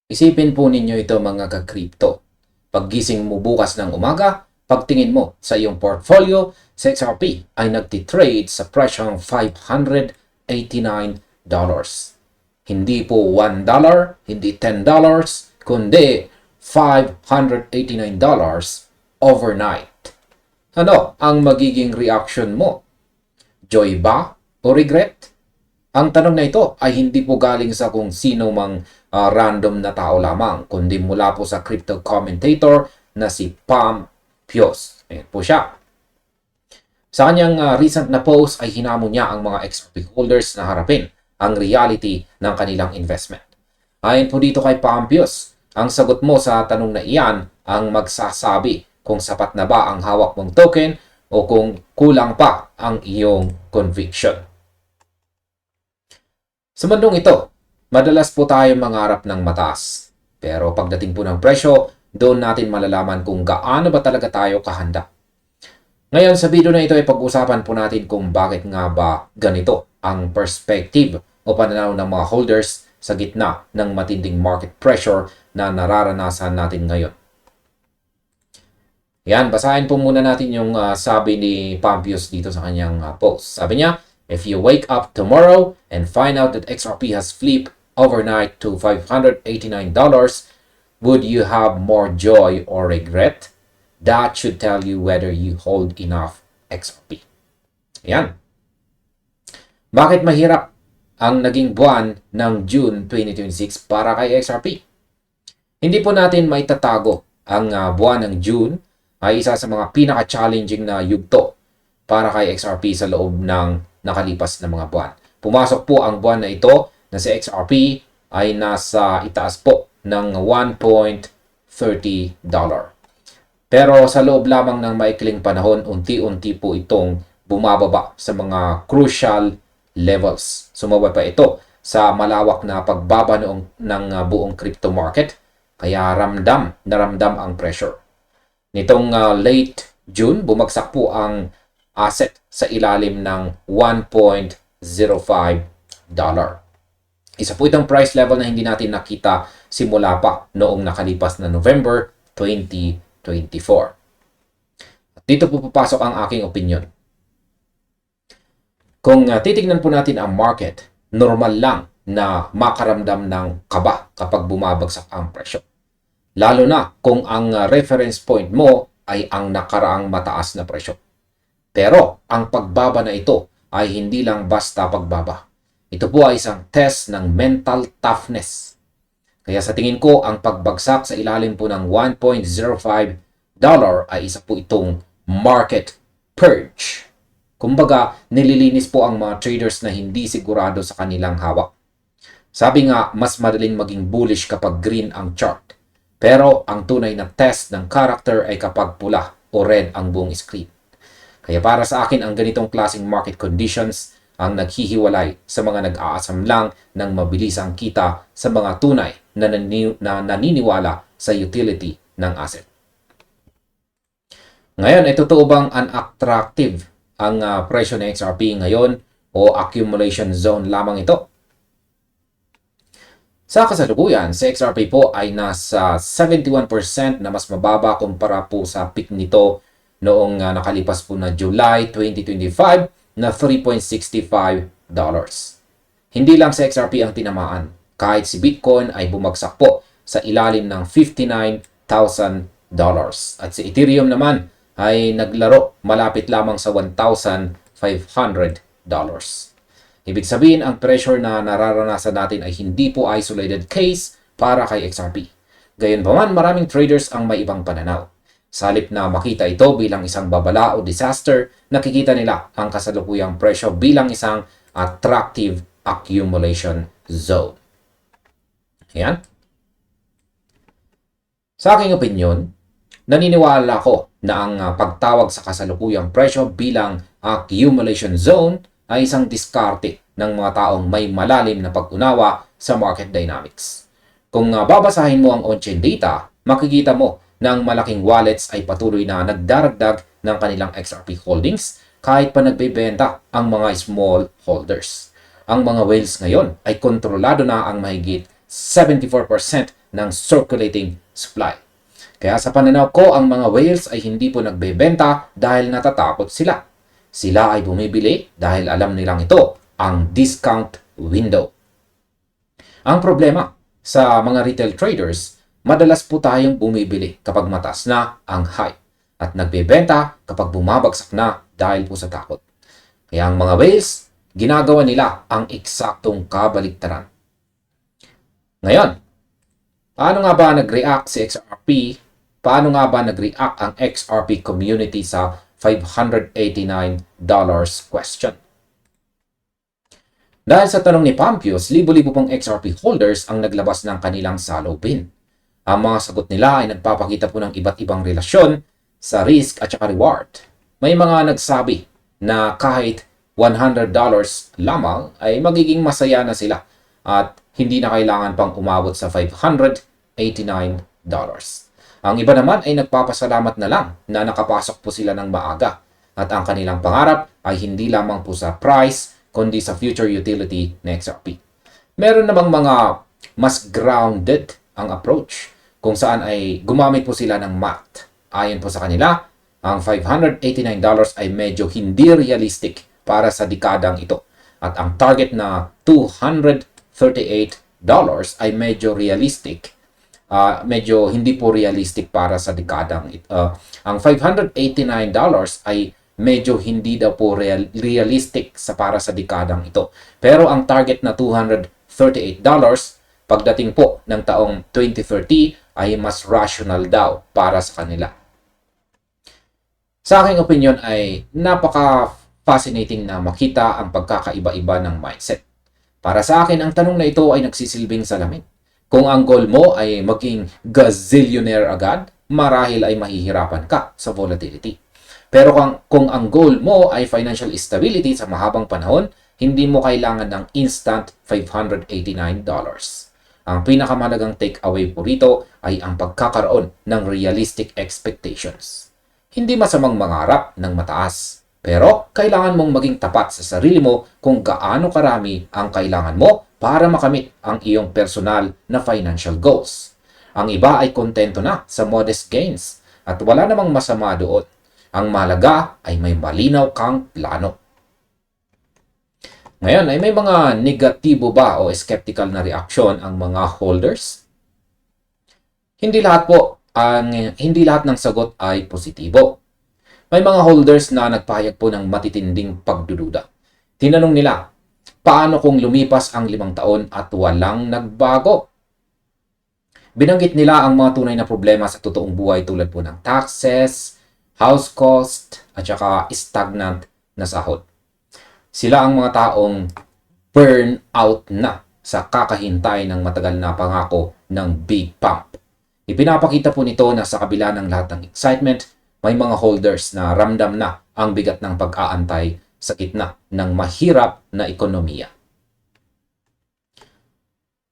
Isipin po ninyo ito mga ka-crypto. Paggising mo bukas ng umaga, pagtingin mo sa iyong portfolio, sa XRP ay nagtitrade sa presyong $589. Hindi po $1, hindi $10, kundi $589 overnight. Ano ang magiging reaction mo? Joy ba o regret? Ang tanong na ito ay hindi po galing sa kung sino mang random na tao lamang, kundi mula po sa crypto commentator na si Pam Pios. Ayan po siya. Sa kanyang recent na post ay hinamon niya ang mga XRP holders na harapin ang reality ng kanilang investment. Ayon po dito kay Pam Pios, ang sagot mo sa tanong na iyan ang magsasabi kung sapat na ba ang hawak mong token o kung kulang pa ang iyong conviction. Sa mundong ito, madalas po tayo mangarap ng mataas. Pero pagdating po ng presyo, doon natin malalaman kung gaano ba talaga tayo kahanda. Ngayon sa video na ito ay pag-usapan po natin kung bakit nga ba ganito ang perspective o pananaw ng mga holders sa gitna ng matinding market pressure na nararanasan natin ngayon. Yan, basahin po muna natin yung sabi ni Pampius dito sa kanyang post. Sabi niya, if you wake up tomorrow and find out that XRP has flipped overnight to $589, would you have more joy or regret? That should tell you whether you hold enough XRP. Yan. Bakit mahirap ang naging buwan ng June 2026 para kay XRP? Hindi po natin maitatago ang buwan ng June ay isa sa mga pinaka-challenging na yugto para kay XRP sa loob ng nakalipas na mga buwan. Pumasok po ang buwan na ito na si XRP ay nasa itaas po ng $1.30. Pero sa loob lamang ng maikling panahon, unti-unti po itong bumababa sa mga crucial levels. Sumabay pa ito sa malawak na pagbaba ng buong crypto market, kaya ramdam ang pressure. Nitong late June, bumagsak po ang asset sa ilalim ng $1.05. Isa po itong price level na hindi natin nakita simula pa noong nakalipas na November 2024. At dito po papasok ang aking opinion. Kung titignan po natin ang market, normal lang na makaramdam ng kaba kapag bumabagsak ang presyo. Lalo na kung ang reference point mo ay ang nakaraang mataas na presyo. Pero ang pagbaba na ito ay hindi lang basta pagbaba. Ito po ay isang test ng mental toughness. Kaya sa tingin ko, ang pagbagsak sa ilalim po ng $1.05 ay isa po itong market purge. Kumbaga, nililinis po ang mga traders na hindi sigurado sa kanilang hawak. Sabi nga, mas madaling maging bullish kapag green ang chart. Pero ang tunay na test ng character ay kapag pula o red ang buong screen. Kaya para sa akin, ang ganitong klaseng market conditions ang naghihiwalay sa mga nag-aasam lang ng mabilisang kita sa mga tunay na naniniwala sa utility ng asset. Ngayon, ay totoo bang unattractive ang presyo ng XRP ngayon o accumulation zone lamang ito? Sa kasalukuyan, si XRP po ay nasa 71% na mas mababa kumpara po sa peak nito noong nakalipas po na July 2025 na $3.65. Hindi lang si XRP ang tinamaan. Kahit si Bitcoin ay bumagsak po sa ilalim ng $59,000. At si Ethereum naman ay naglaro malapit lamang sa $1,500. Ibig sabihin, ang pressure na nararanasan natin ay hindi po isolated case para kay XRP. Gayunpaman, maraming traders ang may ibang pananaw. Sa halip na makita ito bilang isang babala o disaster, nakikita nila ang kasalukuyang presyo bilang isang attractive accumulation zone. Ayan. Sa aking opinion, naniniwala ko na ang pagtawag sa kasalukuyang presyo bilang accumulation zone ay isang diskarte ng mga taong may malalim na pag-unawa sa market dynamics. Kung babasahin mo ang on-chain data, makikita mo na ang malaking wallets ay patuloy na nagdaragdag ng kanilang XRP holdings kahit pa nagbebenta ang mga small holders. Ang mga whales ngayon ay kontrolado na ang mahigit 74% ng circulating supply. Kaya sa pananaw ko, ang mga whales ay hindi po nagbebenta dahil natatakot sila. Sila ay bumibili dahil alam nilang ito ang discount window. Ang problema sa mga retail traders, madalas po tayong bumibili kapag mataas na ang high at nagbebenta kapag bumabagsak na dahil po sa takot. Kaya ang mga whales, ginagawa nila ang eksaktong kabaligtaran. Ngayon, paano nga ba nag-react si XRP? Paano nga ba nag-react ang XRP community sa $589 question? Dahil sa tanong ni Pampius, libo-libo pong XRP holders ang naglabas ng kanilang salopin. Ang mga sagot nila ay nagpapakita po ng iba't ibang relasyon sa risk at saka reward. May mga nagsabi na kahit $100 lamang ay magiging masaya na sila at hindi na kailangan pang umabot sa $589. Ang iba naman ay nagpapasalamat na lang na nakapasok po sila ng maaga at ang kanilang pangarap ay hindi lamang po sa price kundi sa future utility ng XRP. Meron namang mga mas grounded ang approach kung saan ay gumamit po sila ng math. Ayon po sa kanila, ang $589 ay medyo hindi realistic para sa dekadang ito at ang target na $238 ay medyo realistic. Medyo hindi po realistic para sa dekadang ito. Ang $589 ay medyo hindi daw po realistic para sa dekadang ito. Pero ang target na $238 pagdating po ng taong 2030 ay mas rational daw para sa kanila. Sa aking opinion ay napaka-fascinating na makita ang pagkakaiba-iba ng mindset. Para sa akin, ang tanong na ito ay nagsisilbing salamin. Kung ang goal mo ay maging gazillionaire agad, marahil ay mahihirapan ka sa volatility. Pero kung ang goal mo ay financial stability sa mahabang panahon, hindi mo kailangan ng instant $589. Ang pinakamahalagang takeaway po rito ay ang pagkakaroon ng realistic expectations. Hindi masamang mangarap ng mataas, pero kailangan mong maging tapat sa sarili mo kung gaano karami ang kailangan mo para makamit ang iyong personal na financial goals. Ang iba ay kontento na sa modest gains at wala namang masama doon. Ang mahalaga ay may malinaw kang plano. Ngayon ay may mga negatibo ba o skeptical na reaksyon ang mga holders? Hindi lahat ng sagot ay positibo. May mga holders na nagpahayag po ng matitinding pagdududa. Tinanong nila, paano kung lumipas ang 5 taon at walang nagbago? Binanggit nila ang mga tunay na problema sa totoong buhay tulad po ng taxes, house cost, at saka stagnant na sahod. Sila ang mga taong burn out na sa kakahintay ng matagal na pangako ng big pump. Ipinapakita po nito na sa kabila ng lahat ng excitement, may mga holders na ramdam na ang bigat ng pag-aantay sa gitna ng mahirap na ekonomiya.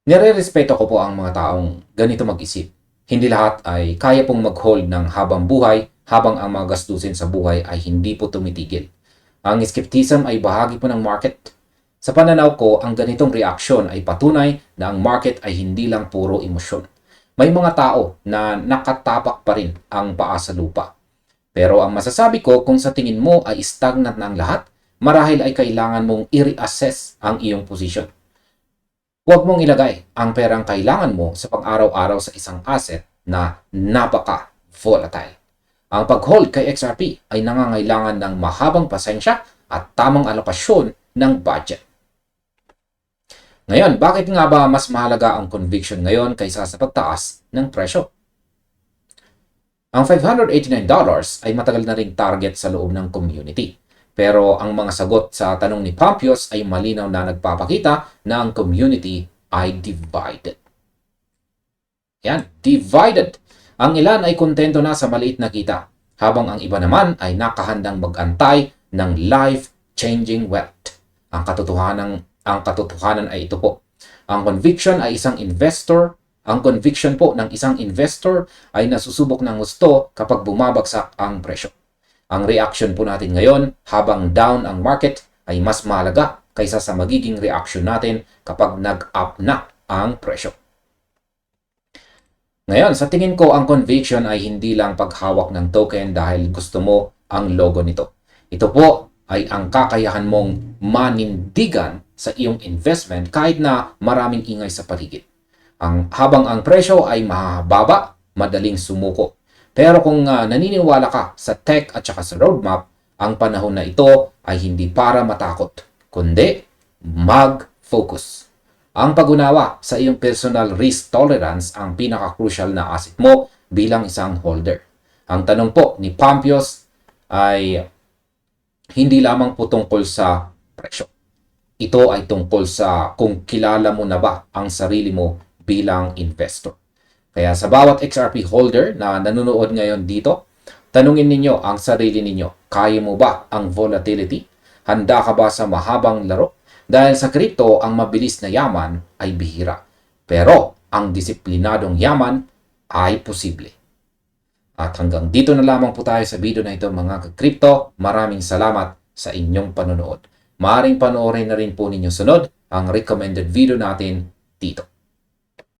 Nire-respeto ko po ang mga taong ganito mag-isip. Hindi lahat ay kaya pong mag-hold ng habang buhay habang ang mga gastusin sa buhay ay hindi po tumitigil. Ang skepticism ay bahagi po ng market. Sa pananaw ko, ang ganitong reaksyon ay patunay na ang market ay hindi lang puro emosyon. May mga tao na nakatapak pa rin ang paa sa lupa. Pero ang masasabi ko, kung sa tingin mo ay stagnant na ang lahat, marahil ay kailangan mong i-reassess ang iyong posisyon. Huwag mong ilagay ang perang kailangan mo sa pang-araw-araw sa isang asset na napaka-volatile. Ang pag-hold kay XRP ay nangangailangan ng mahabang pasensya at tamang alokasyon ng budget. Ngayon, bakit nga ba mas mahalaga ang conviction ngayon kaysa sa pagtaas ng presyo? Ang $589 ay matagal na ring target sa loob ng community. Pero ang mga sagot sa tanong ni Pampius ay malinaw na nagpapakita na ang community ay divided. Yan, divided. Ang ilan ay kontento na sa maliit na kita, habang ang iba naman ay nakahandang mag-antay ng life-changing wealth. Ang katotohanan ay ito po. Ang conviction po ng isang investor ay nasusubok ng gusto kapag bumabagsak ang presyo. Ang reaction po natin ngayon habang down ang market ay mas mahalaga kaysa sa magiging reaction natin kapag nag-up na ang presyo. Ngayon, sa tingin ko, ang conviction ay hindi lang paghawak ng token dahil gusto mo ang logo nito. Ito po ay ang kakayahan mong manindigan sa iyong investment kahit na maraming ingay sa paligid. Habang ang presyo ay mababa, madaling sumuko. Pero kung naniniwala ka sa tech at saka sa roadmap, ang panahon na ito ay hindi para matakot, kundi mag-focus. Ang pag-unawa sa iyong personal risk tolerance ang pinaka-crucial na asset mo bilang isang holder. Ang tanong po ni Pampios ay hindi lamang po tungkol sa presyo. Ito ay tungkol sa kung kilala mo na ba ang sarili mo bilang investor. Kaya sa bawat XRP holder na nanonood ngayon dito, tanungin ninyo ang sarili ninyo, kaya mo ba ang volatility? Handa ka ba sa mahabang laro? Dahil sa crypto, ang mabilis na yaman ay bihira. Pero ang disiplinadong yaman ay posible. At hanggang dito na lamang po tayo sa video na ito mga ka-crypto. Maraming salamat sa inyong panonood. Maaring panoorin na rin po ninyo sunod ang recommended video natin dito.